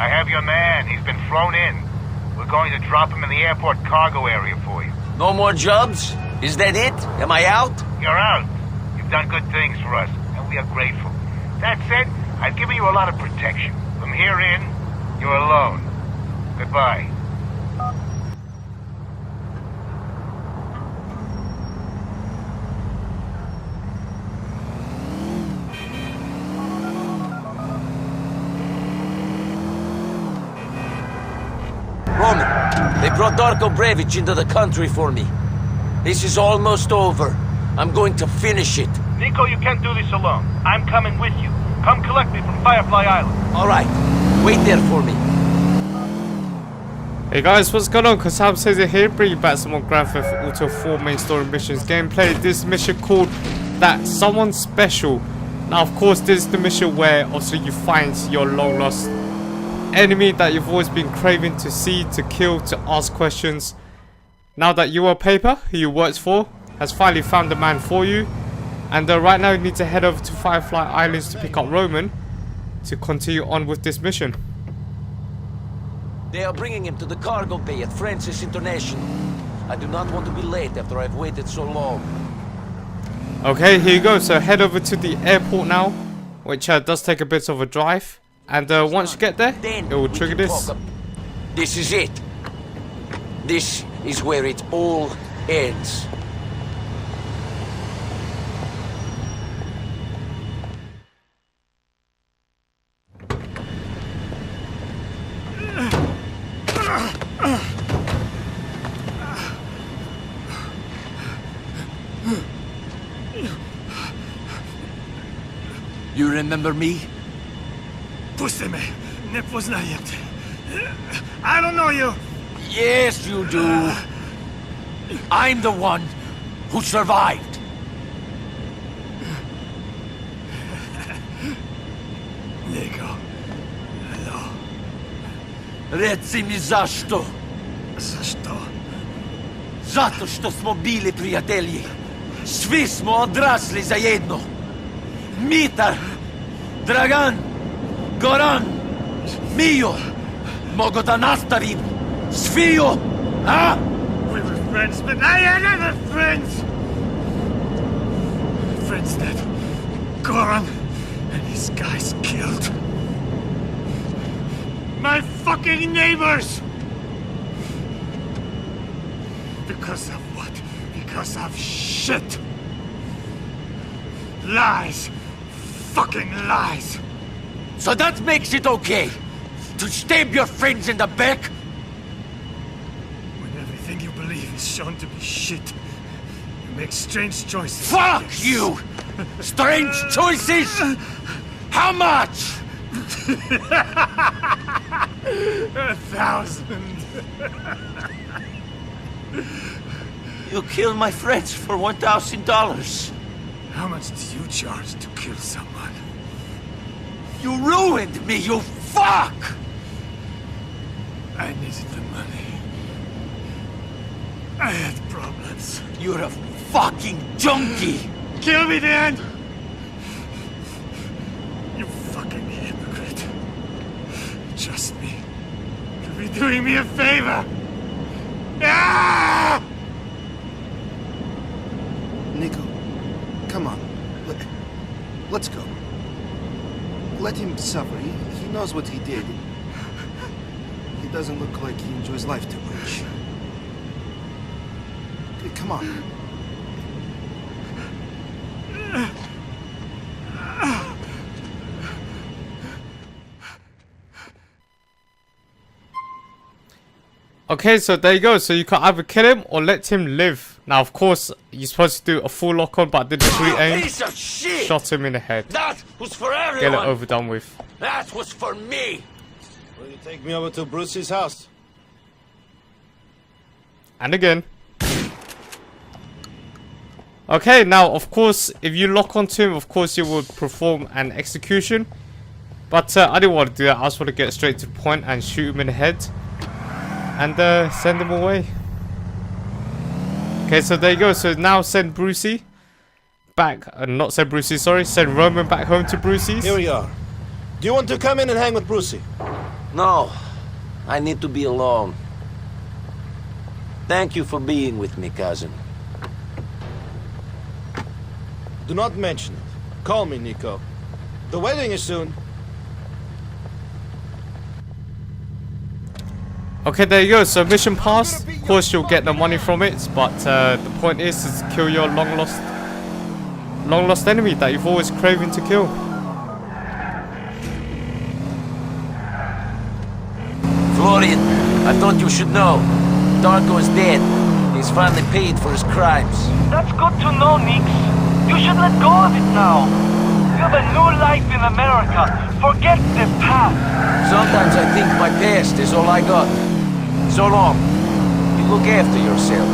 I have your man. He's been flown in. We're going to drop him in the airport cargo area for you. No more jobs? Is that it? Am I out? You're out. You've done good things for us, and we are grateful. That said, I've given you a lot of protection. From here in, you're alone. Goodbye. Roman, they brought Darko Brevic into the country for me. This is almost over. I'm going to finish it. Nico, you can't do this alone. I'm coming with you. Come collect me from Firefly Island. Alright, wait there for me. Hey guys, what's going on? Sam says it here, bring you back some more Grand Theft Auto 4 main story missions gameplay. This mission called That Someone Special. Now of course this is the mission where obviously you find your long lost enemy that you've always been craving to see, to kill, to ask questions. Now that your paper, who you worked for, has finally found the man for you, and right now you need to head over to Firefly Islands to pick up Roman to continue on with this mission. They are bringing him to the cargo bay at Francis International. I do not want to be late after I've waited so long. Okay, here you go. So head over to the airport now, which does take a bit of a drive. And once you get there, it will trigger this. This is it. This is where it all ends. You remember me? Pusti me, ne poznajem te. I don't know you. Yes, you do. I'm the one who survived. Nico, hello. Reci mi zašto? Zašto? Zato što smo bili prijatelji. Svi smo odrasli zajedno. Mitar, Dragan, Goran, Mio. Mogu da nastavim. Sviju, a? We were friends, but I had other friends. Friends that Goran and his guys killed. My fucking neighbors! Because of what? Because of shit! Lies! Fucking lies! So that makes it okay to stab your friends in the back? When everything you believe is shown to be shit, you make strange choices. Fuck you! Strange choices? How much? 1,000. You killed my friends for $1,000. How much do you charge to kill someone? You ruined me, you fuck! I needed the money. I had problems. You're a fucking junkie! Kill me then! You fucking hypocrite. Trust me. You'll be doing me a favor. Ah! Nico, come on. Let's go. Let him suffer. He knows what he did. He doesn't look like he enjoys life too much. Come on. Okay, so there you go. So you can either kill him or let him live. Now, of course, you're supposed to do a full lock-on, but I did a re-aim. Piece of shit! Shot him in the head. That was for everyone! Get it over done with. That was for me! Will you take me over to Brucie's house? And again. Okay, now of course, if you lock onto him, of course you will perform an execution. But I didn't want to do that. I just want to get straight to the point and shoot him in the head. And send him away. Okay, so there you go. So now send Brucie back. Not send Brucie, sorry. Send Roman back home to Brucie's. Here we are. Do you want to come in and hang with Brucie? No, I need to be alone. Thank you for being with me, cousin. Do not mention it. Call me, Nico. The wedding is soon. Okay, there you go. So mission passed. Of course, you'll get the money from it, but the point is to kill your long lost enemy that you've always craving to kill. Florian, I thought you should know. Darko is dead. He's finally paid for his crimes. That's good to know, Nix. You should let go of it now. You have a new life in America. Forget the past. Sometimes I think my past is all I got. So long. You look after yourself.